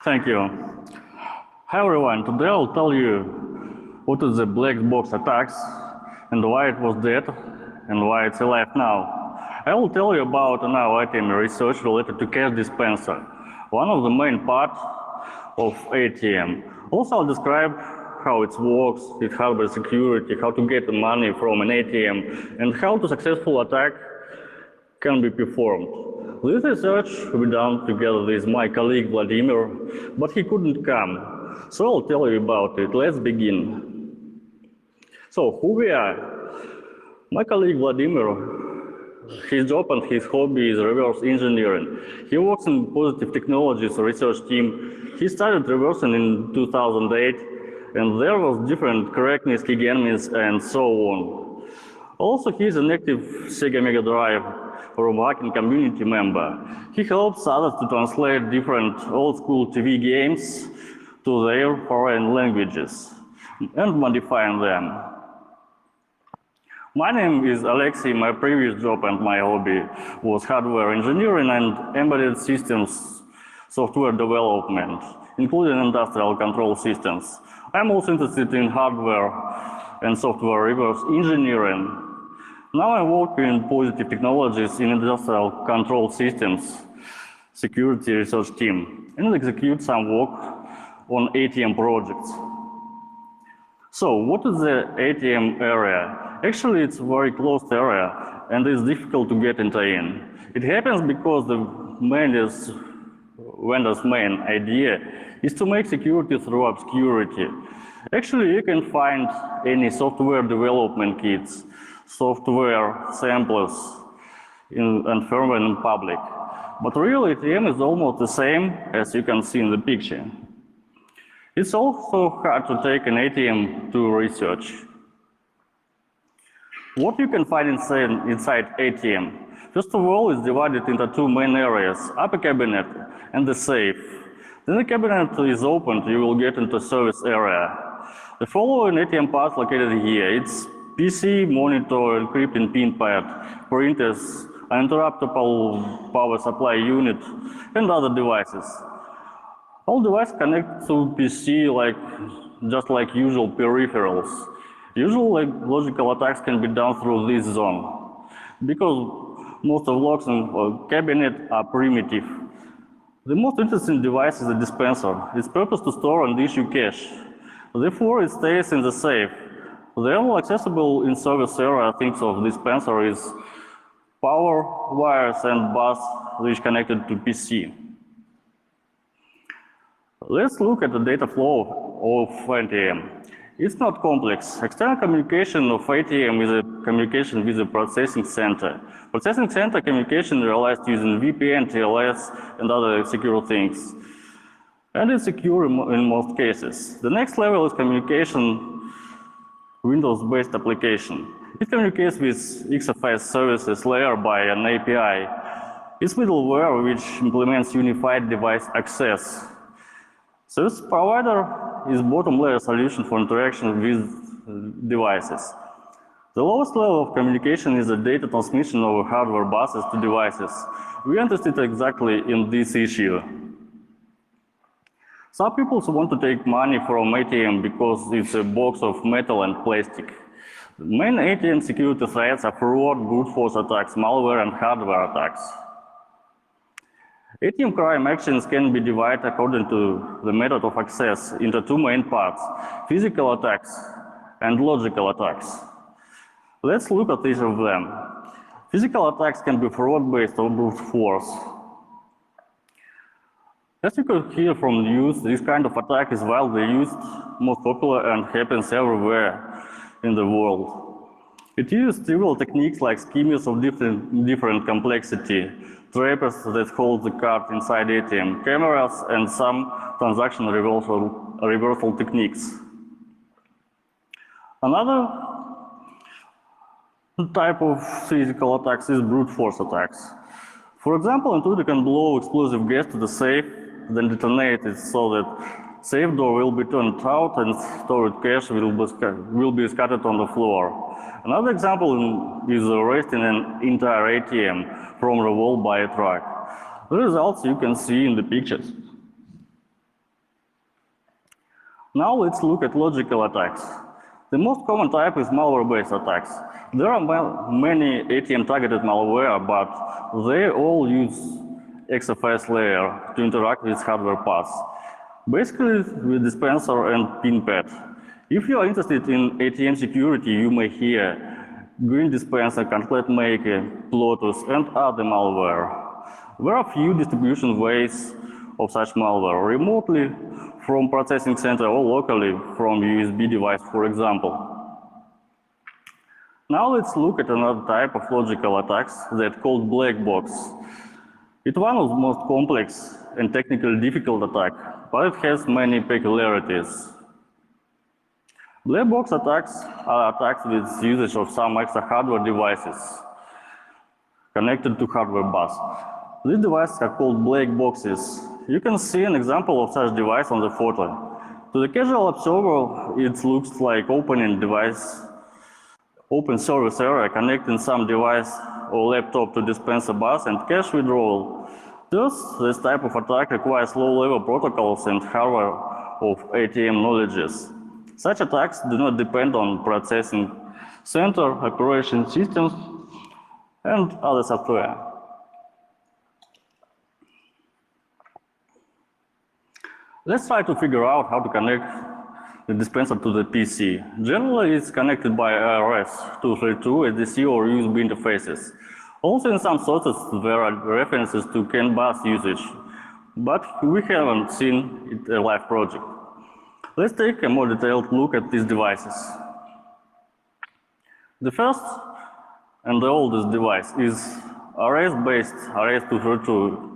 Thank you. Hi everyone, today I'll tell you what is the black box attacks and why it was dead and why it's alive now. I will tell you about our ATM research related to cash dispenser, one of the main parts of ATM. Also I'll describe how it works, its hardware security, how to get the money from an ATM, and how the successful attack can be performed. This research we done together with my colleague Vladimir, but he couldn't come. So I'll tell you about it. Let's begin. So who we are? My colleague Vladimir, his job and his hobby is reverse engineering. He works in Positive Technologies research team. He started reversing in 2008, and there was different correctness, key enemies, and so on. Also, he's an active Sega Mega Drive or hacking community member. He helps others to translate different old-school TV games to their foreign languages and modifying them. My name is Alexei. My previous job and my hobby was hardware engineering and embedded systems software development, including industrial control systems. I'm also interested in hardware and software reverse engineering. Now I work in Positive Technologies in industrial control systems security research team and execute some work on ATM projects. So what is the ATM area? Actually, it's a very closed area and it's difficult to get in. It happens because the vendor's main idea is to make security through obscurity. Actually, you can find any software development kits, software samples and firmware in public. But really, ATM is almost the same as you can see in the picture. It's also hard to take an ATM to research. What you can find inside ATM? First of all, it's divided into two main areas, upper cabinet and the safe. Then the cabinet is opened, you will get into service area. The following ATM parts located here, it's PC, monitor, encrypting pin pad, printers, uninterruptible power supply unit, and other devices. All devices connect to PC just like usual peripherals. Usually logical attacks can be done through this zone, because most of locks in cabinet are primitive. The most interesting device is the dispenser. Its purpose to store and issue cash. Therefore, it stays in the safe. The only accessible in service area things of dispenser is power wires and bus which connected to PC. Let's look at the data flow of ATM. It's not complex. External communication of ATM is a communication with the processing center. Processing center communication realized using VPN, TLS, and other secure things. And it's secure in most cases. The next level is communication Windows-based application. It communicates with XFS services layer by an API. It's middleware which implements unified device access. Service provider is bottom layer solution for interaction with devices. The lowest level of communication is the data transmission over hardware buses to devices. We are interested exactly in this issue. Some people want to take money from ATM because it's a box of metal and plastic. The main ATM security threats are fraud, brute force attacks, malware, and hardware attacks. ATM crime actions can be divided according to the method of access into two main parts, physical attacks and logical attacks. Let's look at each of them. Physical attacks can be fraud-based or brute force. As you could hear from the news, this kind of attack is widely used, most popular, and happens everywhere in the world. It uses several techniques like schemes of different complexity, trappers that hold the card inside ATM, cameras, and some transaction reversal techniques. Another type of physical attacks is brute force attacks. For example, intruder can blow explosive gas to the safe, then detonate it so that safe door will be turned out and stored cash will be scattered on the floor. Another example is arresting an entire ATM from revolt by a truck. The results you can see in the pictures. Now let's look at logical attacks. The most common type is malware-based attacks. There are many ATM-targeted malware, but they all use XFS layer to interact with hardware paths, basically with dispenser and pin pad. If you are interested in ATM security, you may hear Green Dispenser, Conclete Maker, Plotus, and other malware. There are few distribution ways of such malware, remotely from processing center or locally from USB device, for example. Now let's look at another type of logical attacks that's called black box. It's one of the most complex and technically difficult attack, but it has many peculiarities. Black box attacks are attacks with usage of some extra hardware devices connected to hardware bus. These devices are called black boxes. You can see an example of such device on the photo. To the casual observer, it looks like opening device, open service area connecting some device or laptop to dispenser bus and cash withdrawal. Thus, this type of attack requires low-level protocols and hardware of ATM knowledges. Such attacks do not depend on processing center, operation systems, and other software. Let's try to figure out how to connect the dispenser to the PC. Generally, it's connected by RS-232, SDC, or USB interfaces. Also, in some sources, there are references to CAN bus usage, but we haven't seen it in a live project. Let's take a more detailed look at these devices. The first and the oldest device is RS-based RS-232,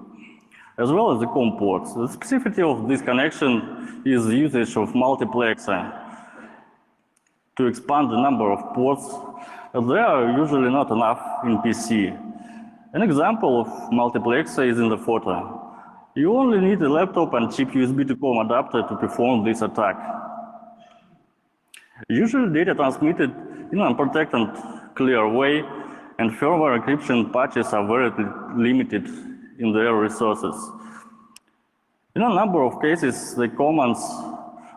as well as the COM ports. The specificity of this connection is the usage of multiplexer to expand the number of ports, as there are usually not enough in PC. An example of multiplexer is in the photo. You only need a laptop and cheap USB to COM adapter to perform this attack. Usually data transmitted in an unprotected, clear way, and firmware encryption patches are very limited in their resources. In a number of cases, the commands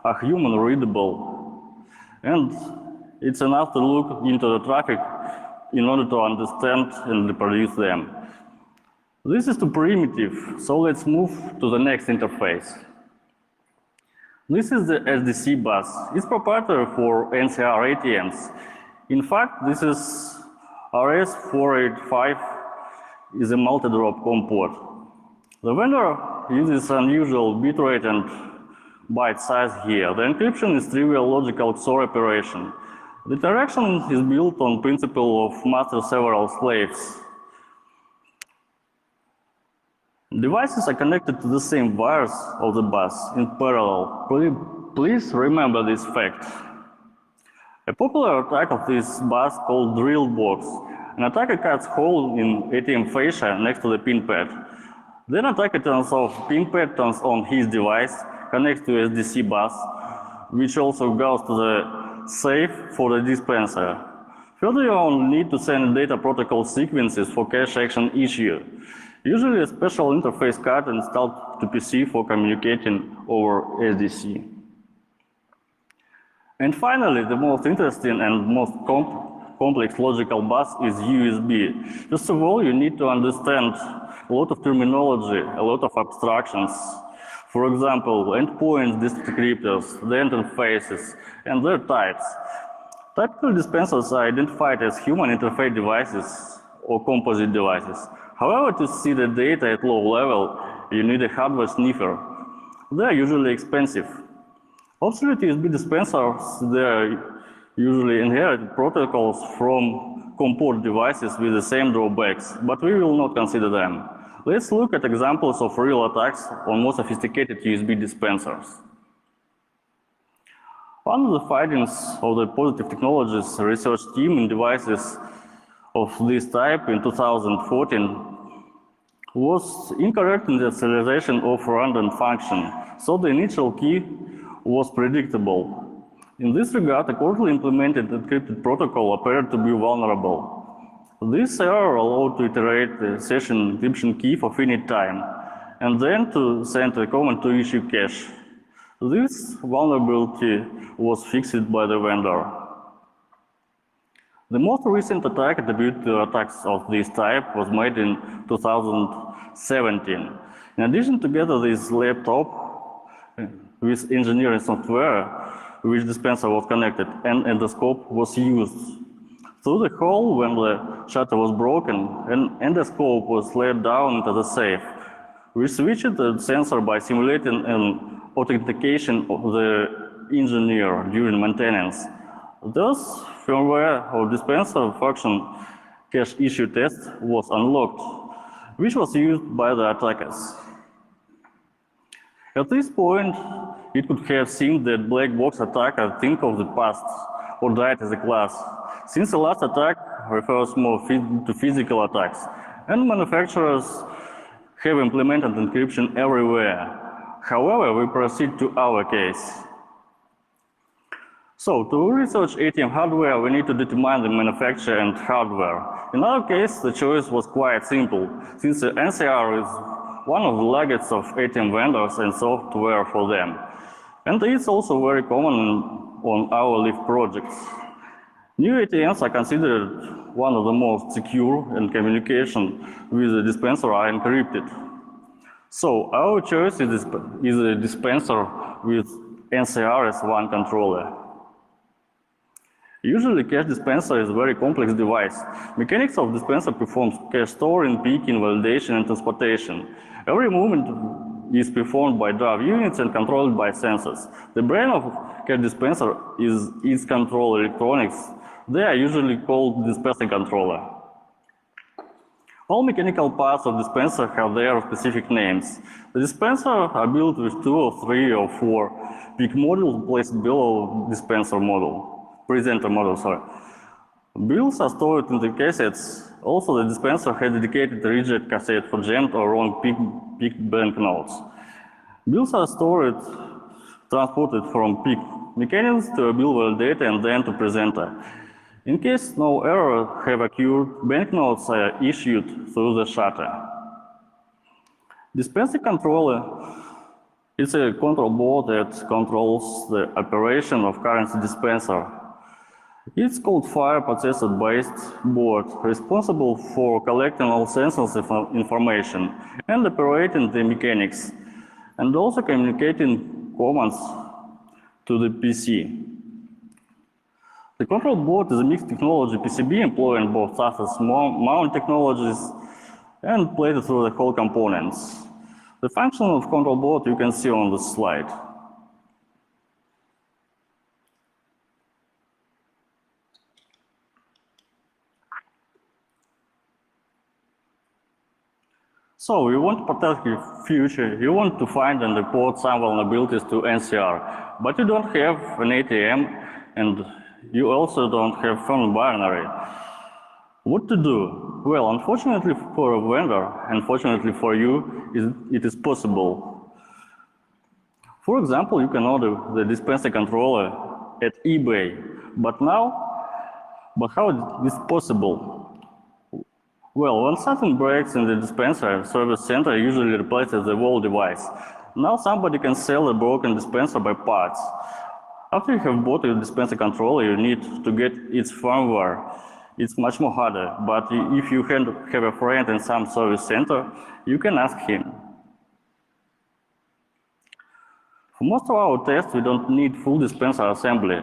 are human readable, and it's enough to look into the traffic in order to understand and reproduce them. This is too primitive, so let's move to the next interface. This is the SDC bus. It's proprietary for NCR ATMs. In fact, this is RS-485 is a multi-drop COM port. The vendor uses unusual bitrate and byte size here. The encryption is trivial logical XOR operation. The interaction is built on principle of master several slaves. Devices are connected to the same wires of the bus in parallel. Please remember this fact. A popular attack of this bus called drill box. An attacker cuts hole in ATM fascia next to the pin pad. Then attacker turns off pin pad, turns on his device, connects to SDC bus, which also goes to the safe for the dispenser. Further, you only need to send data protocol sequences for cache action issue. Usually a special interface card installed to PC for communicating over SDC. And finally, the most interesting and most complex logical bus is USB. First of all, you need to understand a lot of terminology, a lot of abstractions. For example, endpoints, descriptors, the interfaces, and their types. Typical dispensers are identified as human interface devices or composite devices. However, to see the data at low level, you need a hardware sniffer. They are usually expensive. Obsolete USB dispensers, they are usually inherited protocols from COM port devices with the same drawbacks, but we will not consider them. Let's look at examples of real attacks on more sophisticated USB dispensers. One of the findings of the Positive Technologies research team in devices of this type in 2014 was incorrect initialization of random function, so the initial key was predictable. In this regard, a correctly implemented encrypted protocol appeared to be vulnerable. This error allowed to iterate the session encryption key for finite time, and then to send a command to issue cache. This vulnerability was fixed by the vendor. The most recent attack attributed to attacks of this type was made in 2017. In addition, together this laptop with engineering software, which dispenser was connected, and endoscope was used. Through the hole, when the shutter was broken, an endoscope was laid down into the safe. We switched the sensor by simulating an authentication of the engineer during maintenance. Thus, firmware of dispenser function cache issue test was unlocked, which was used by the attackers. At this point, it could have seemed that black box attacker think of the past or died as a class, since the last attack refers more to physical attacks, and manufacturers have implemented encryption everywhere. However, we proceed to our case. So, to research ATM hardware, we need to determine the manufacturer and hardware. In our case, the choice was quite simple, since the NCR is one of the largest of ATM vendors and software for them. And it's also very common on our Leaf projects. New ATMs are considered one of the most secure, and communication with the dispenser are encrypted. So our choice is a dispenser with NCRS1 controller. Usually, cache dispenser is a very complex device. Mechanics of dispenser performs cache storing, picking, validation, and transportation. Every movement is performed by drive units and controlled by sensors. The brain of cache dispenser is its control electronics. They are usually called dispenser controller. All mechanical parts of dispenser have their specific names. The dispenser are built with 2 or 3 or 4 PIC modules placed below dispenser model. Presenter model, sorry. Bills are stored in the cassettes. Also, the dispenser has dedicated rigid cassette for jammed or wrong PIC banknotes. Bills are stored, transported from PIC mechanisms to a bill validator and then to presenter. In case no error have occurred, banknotes are issued through the shutter. Dispenser controller is a control board that controls the operation of currency dispenser. It's called fire processor-based board, responsible for collecting all sensors information and operating the mechanics, and also communicating commands to the PC. The control board is a mixed technology PCB employing both SAS mount technologies and plated through the whole components. The function of control board you can see on the slide. So you want to protect your future, you want to find and report some vulnerabilities to NCR, but you don't have an ATM and you also don't have firm binary. What to do? Well, unfortunately for a vendor, unfortunately for you, it is possible. For example, you can order the dispenser controller at eBay, but how is this possible? Well, when something breaks in the dispenser, service center usually replaces the whole device. Now somebody can sell a broken dispenser by parts. After you have bought a dispenser controller, you need to get its firmware. It's much more harder, but if you have a friend in some service center, you can ask him. For most of our tests, we don't need full dispenser assembly.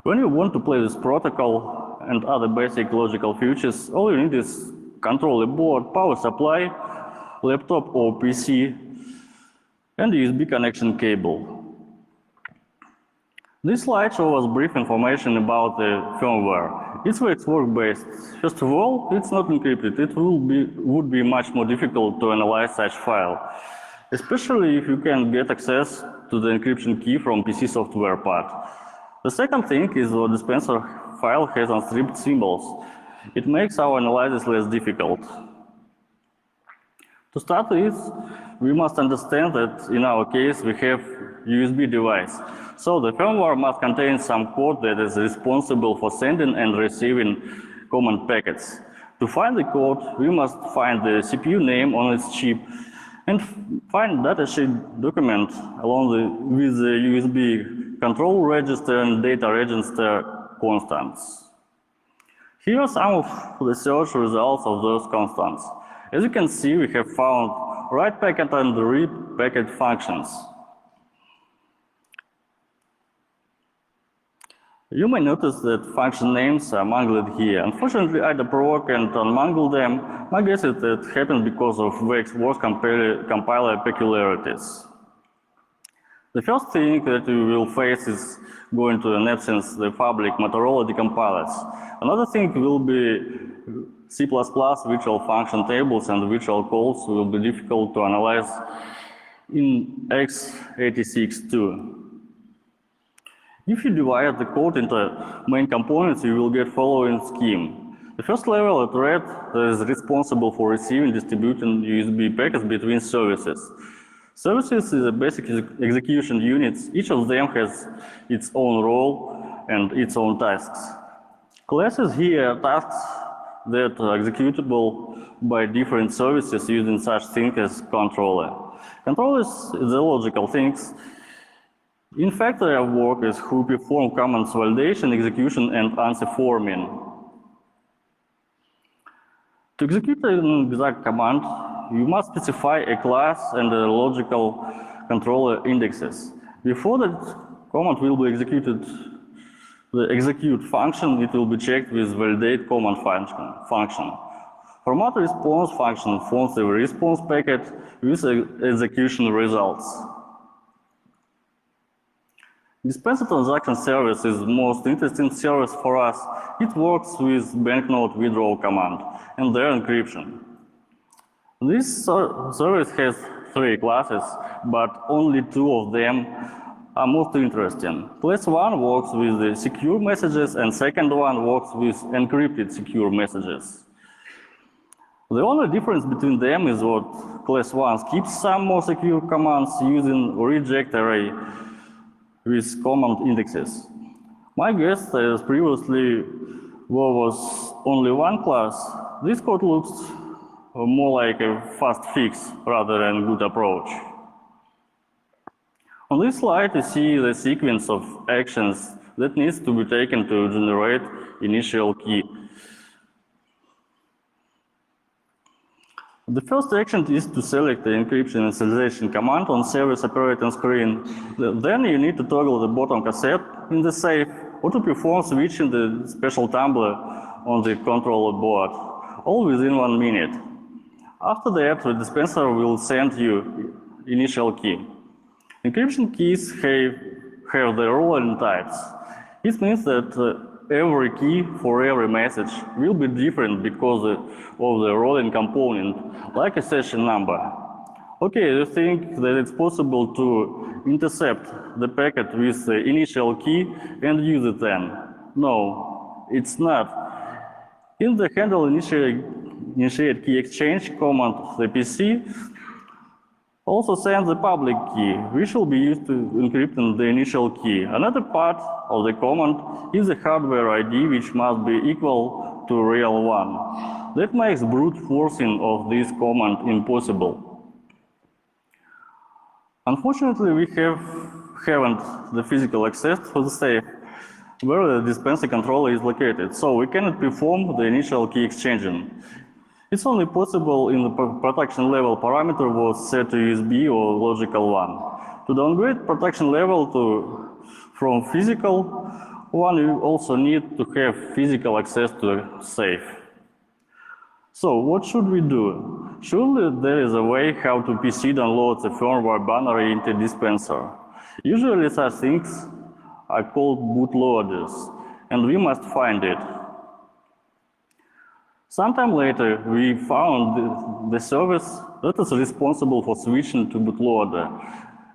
When you want to play with protocol and other basic logical features, all you need is controller board, power supply, laptop or PC, and USB connection cable. This slide shows brief information about the firmware. It's work-based. First of all, it's not encrypted. It would be much more difficult to analyze such file, especially if you can get access to the encryption key from PC software part. The second thing is the dispenser file has unstripped symbols. It makes our analysis less difficult. To start with, we must understand that in our case we have USB device. So the firmware must contain some code that is responsible for sending and receiving command packets. To find the code, we must find the CPU name on its chip and find datasheet document with the USB control register and data register constants. Here are some of the search results of those constants. As you can see, we have found write packet and read packet functions. You may notice that function names are mangled here. Unfortunately, I debroke and unmangled them. My guess is that it happened because of VxWorks compiler peculiarities. The first thing that you will face is going to, in absence, the public Motorola decompilers. Another thing will be C++ virtual function tables and virtual calls will be difficult to analyze in x86 too. If you divide the code into main components, you will get following scheme. The first level at red is responsible for receiving, distributing USB packets between services. Services is a basic execution units. Each of them has its own role and its own tasks. Classes here are tasks that are executable by different services using such thing as controller. Controllers is the logical things. In fact, their work is who perform commands validation, execution, and answer forming. To execute an exact command, you must specify a class and a logical controller indexes. Before that command will be executed, the execute function, it will be checked with validate command function. Format response function forms a response packet with execution results. Dispenser transaction service is the most interesting service for us. It works with banknote withdrawal command and their encryption. This service has 3 classes, but only 2 of them are most interesting. Class 1 works with the secure messages and second one works with encrypted secure messages. The only difference between them is what class 1 skips some more secure commands using reject array with command indexes. My guess is previously there was only one class. This code looks more like a fast fix rather than a good approach. On this slide, you see the sequence of actions that needs to be taken to generate initial key. The first action is to select the encryption initialization command on service operating screen. Then you need to toggle the bottom cassette in the safe or to perform switching the special tumbler on the controller board, all within 1 minute. After that, the dispenser will send you initial key. Encryption keys have their role and types. It means that every key for every message will be different because of the rolling component, like a session number. Okay, you think that it's possible to intercept the packet with the initial key and use it then? No, it's not. In the handle initiate key exchange command, the PC also sends the public key, which will be used to encrypt the initial key. Another part of the command is the hardware ID, which must be equal to real one. That makes brute forcing of this command impossible. Unfortunately, we haven't the physical access to the safe where the dispenser controller is located, so we cannot perform the initial key exchanging. It's only possible in the protection level parameter was set to USB or logical one. To downgrade protection level from physical one, you also need to have physical access to the safe. So what should we do? Surely there is a way how to PC download the firmware binary into dispenser. Usually such things are called bootloaders, and we must find it. Sometime later, we found the service that is responsible for switching to bootloader,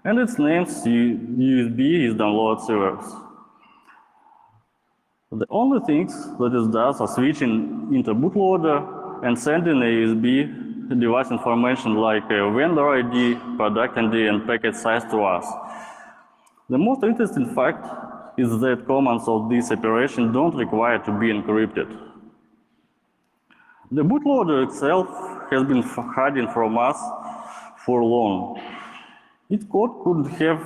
and its name USB is download service. The only things that it does are switching into bootloader and sending a USB device information like a vendor ID, product ID, and packet size to us. The most interesting fact is that commands of this operation don't require to be encrypted. The bootloader itself has been hiding from us for long. Its code could have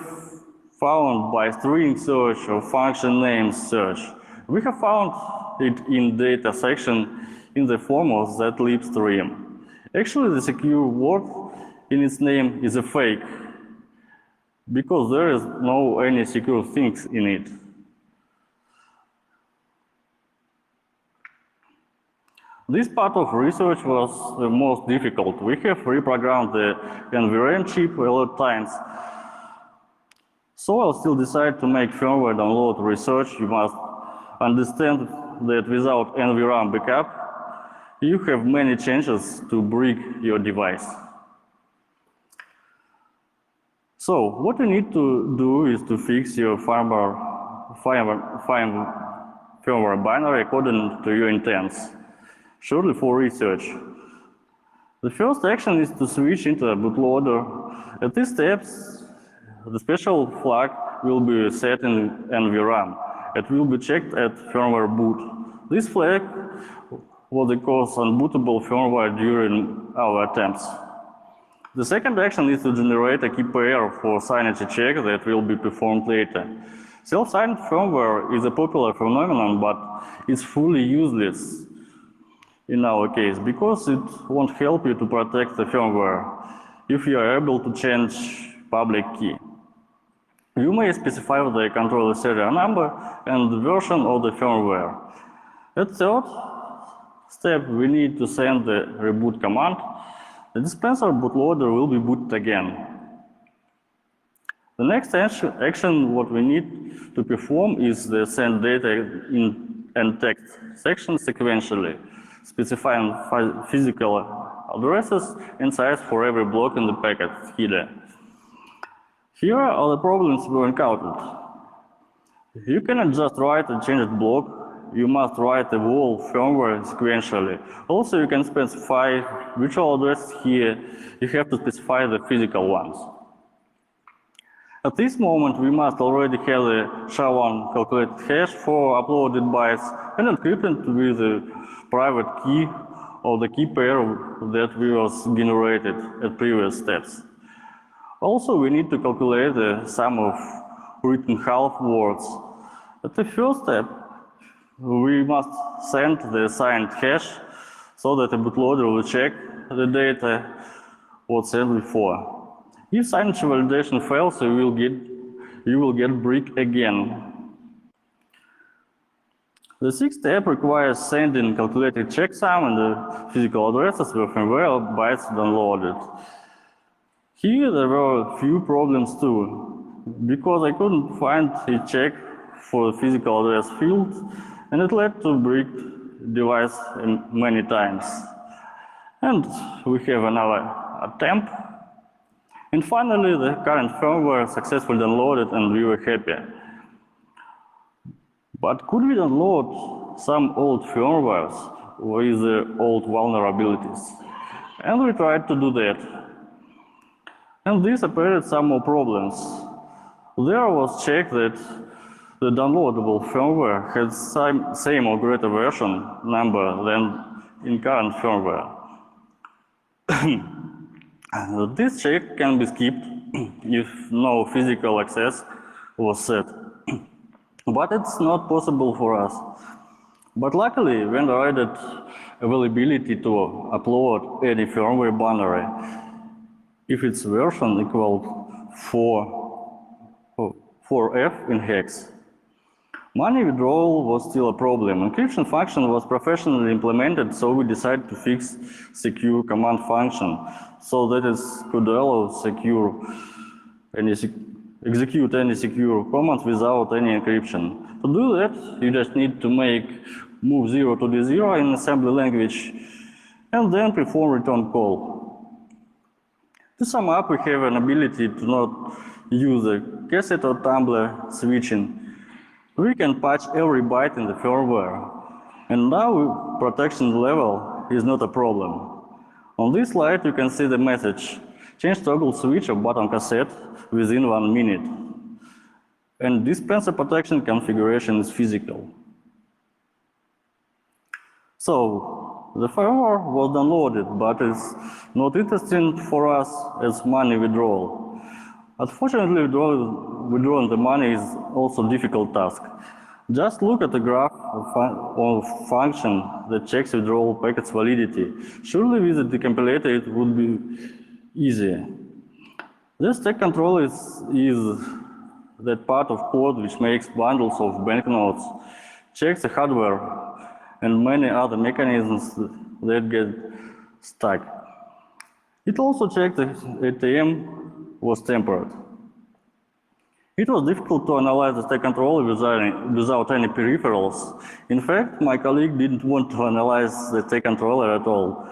found by string search or function name search. We have found it in data section in the form of zlib stream. Actually, the secure word in its name is a fake, because there is no any secure things in it. This part of research was the most difficult. We have reprogrammed the NVRAM chip a lot of times. So I'll still decide to make firmware download research. You must understand that without NVRAM backup, you have many chances to break your device. So what you need to do is to fix your firmware binary according to your intents. Surely for research. The first action is to switch into a bootloader. At these steps, the special flag will be set in NVRAM. It will be checked at firmware boot. This flag was the cause unbootable firmware during our attempts. The second action is to generate a key pair for sanity check that will be performed later. Self-signed firmware is a popular phenomenon, but it's fully useless in our case, because it won't help you to protect the firmware if you are able to change public key. You may specify the controller serial number and the version of the firmware. At third step, we need to send the reboot command. The dispenser bootloader will be booted again. The next action what we need to perform is the send data in and text section sequentially, specifying physical addresses and size for every block in the packet header. Here are the problems we encountered. You cannot just write a changed block, you must write the whole firmware sequentially. Also, you can specify virtual addresses here, you have to specify the physical ones. At this moment, we must already have the SHA-1 calculated hash for uploaded bytes and encrypted with the private key of the key pair that was generated at previous steps. Also, we need to calculate the sum of written half words. At the first step, we must send the signed hash so that the bootloader will check the data was sent before. If signature validation fails, you will get brick again. The sixth step requires sending calculated checksum and the physical addresses with firmware bytes downloaded. Here there were a few problems too, because I couldn't find a check for the physical address field, and it led to brick device many times. And we have another attempt. And finally, the current firmware successfully downloaded and we were happy. But could we download some old firmwares with the old vulnerabilities? And we tried to do that. And this appeared some more problems. There was checked that the downloadable firmware had same or greater version number than in current firmware. This check can be skipped if no physical access was set. But it's not possible for us. But luckily, when I added availability to upload any firmware binary, if its version equaled 4F in hex. Money withdrawal was still a problem. Encryption function was professionally implemented, so we decided to fix secure command function so that it could allow execute any secure command without any encryption. To do that, you just need to make move 0 to D0 in assembly language and then perform return call. To sum up, we have an ability to not use the cassette or tumbler switching. We can patch every byte in the firmware, and now protection level is not a problem. On this slide, you can see the message, change toggle switch of button cassette within 1 minute. And dispenser protection configuration is physical. So, The firmware was downloaded, but it's not interesting for us as money withdrawal. Unfortunately, withdrawing the money is also a difficult task. Just look at the graph of function that checks withdrawal packet's validity. Surely with the compilator it would be easier. This stack control is that part of code which makes bundles of banknotes, checks the hardware, and many other mechanisms that get stuck. It also checked the ATM was tempered. It was difficult to analyze the stack controller without any peripherals. In fact, my colleague didn't want to analyze the stack controller at all.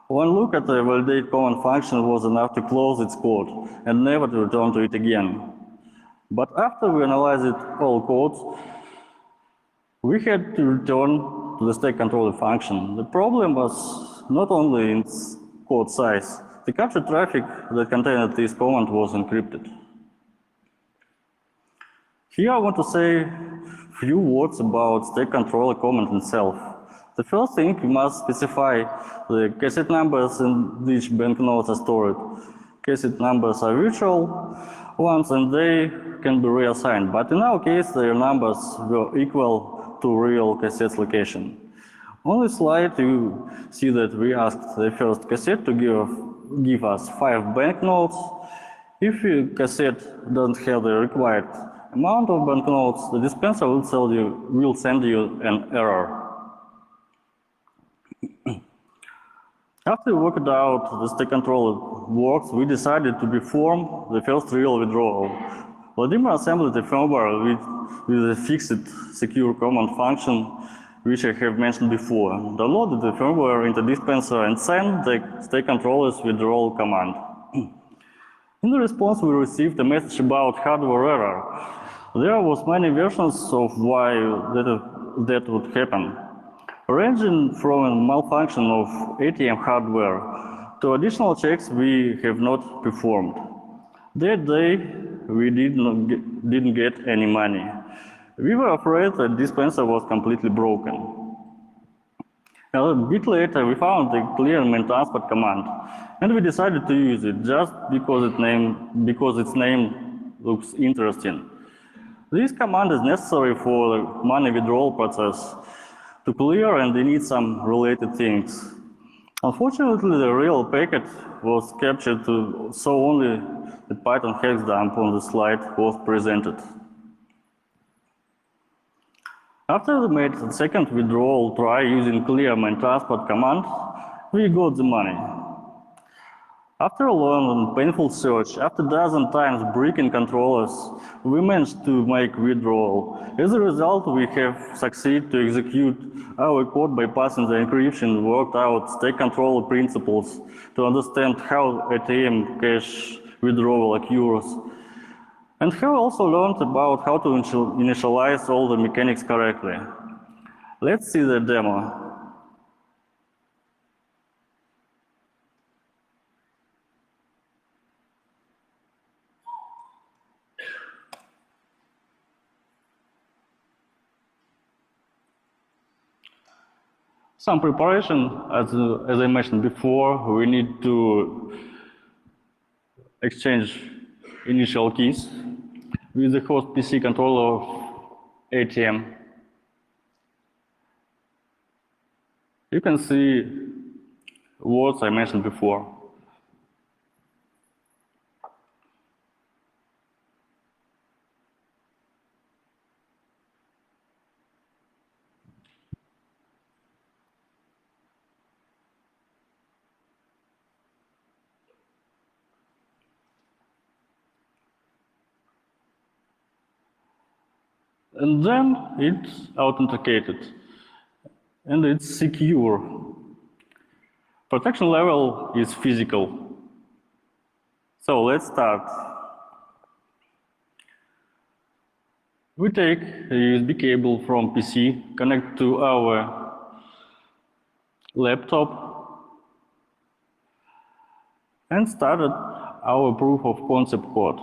One look at the validate command function was enough to close its code and never to return to it again. But after we analyzed all codes, we had to return to the stack controller function. The problem was not only in its code size. The captured traffic that contained this command was encrypted. Here I want to say a few words about stack controller command itself. The first thing, we must specify the cassette numbers in which banknotes are stored. Cassette numbers are virtual ones and they can be reassigned, but in our case their numbers were equal to real cassette's location. On this slide you see that we asked the first cassette to give us 5 banknotes. If your cassette doesn't have the required amount of banknotes, the dispenser will send you an error. After we worked out the stack controller works, we decided to perform the first real withdrawal. Vladimir assembled the firmware with a fixed secure command function, which I have mentioned before, downloaded the firmware into dispenser and sent the stack controller's withdrawal command. In the response, we received a message about hardware error. There was many versions of why that would happen, ranging from a malfunction of ATM hardware to additional checks we have not performed. That day, we didn't get any money. We were afraid that dispenser was completely broken. A bit later, we found the clear main transport command, and we decided to use it just because its name looks interesting. This command is necessary for the money withdrawal process to clear, and they need some related things. Unfortunately, the real packet was captured, so only the Python hex dump on the slide was presented. After we made the second withdrawal try using clear main transport command, we got the money. After a long and painful search, after a dozen times breaking controllers, we managed to make withdrawal. As a result, we have succeeded to execute our code by passing the encryption, worked out stack controller principles to understand how ATM cache withdrawal occurs, and have also learned about how to initialize all the mechanics correctly. Let's see the demo. Some preparation, as I mentioned before, we need to exchange initial keys with the host PC controller of ATM. You can see words I mentioned before. And then it's authenticated, and it's secure. Protection level is physical. So let's start. We take a USB cable from PC, connect to our laptop, and started our proof of concept code.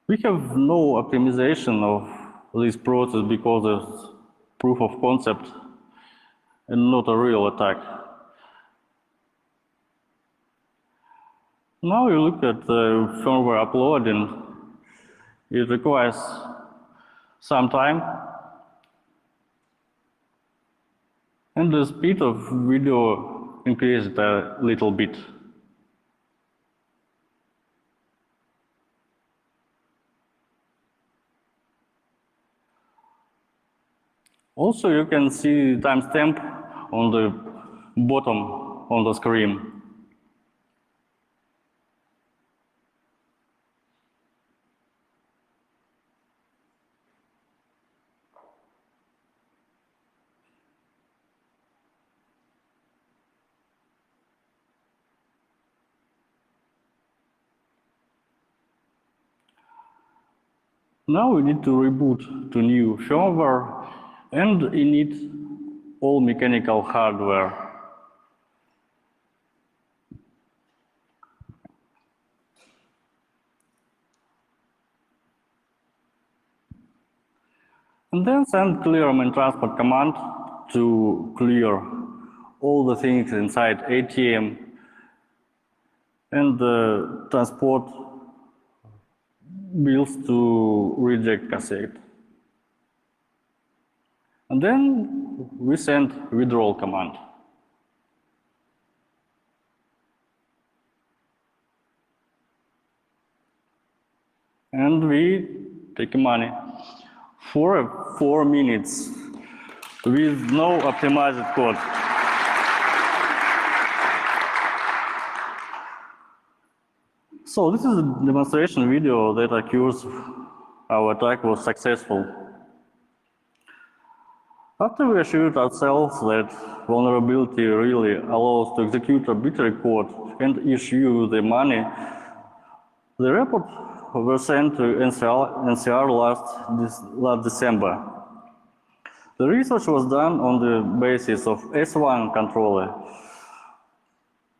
We have no optimization of this process because it's proof of concept. and not a real attack. Now you look at the firmware uploading. It requires some time, and the speed of video increased a little bit. Also, you can see timestamp on the bottom on the screen. Now we need to reboot to new firmware, and init all mechanical hardware. And then send clear main transport command to clear all the things inside ATM and transport bills to reject cassette. And then we send withdrawal command. And we take money for 4 minutes with no optimized code. So this is a demonstration video that occurs our attack was successful. After we assured ourselves that vulnerability really allows to execute a arbitrary code and issue the money, the report was sent to NCR last December. The research was done on the basis of S1 controller,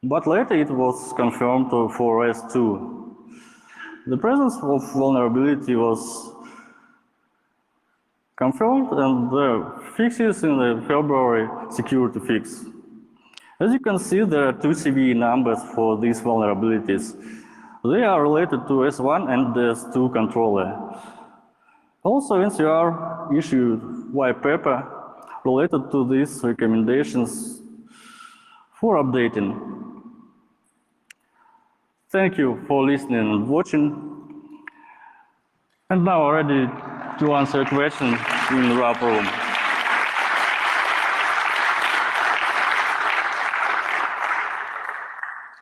but later it was confirmed for S2. The presence of vulnerability was confirmed, and the fixes in the February security fix. As you can see, there are 2 CVE numbers for these vulnerabilities. They are related to S1 and the S2 controller. Also, NCR issued white paper related to these recommendations for updating. Thank you for listening and watching. And now ready to answer questions in the wrap room.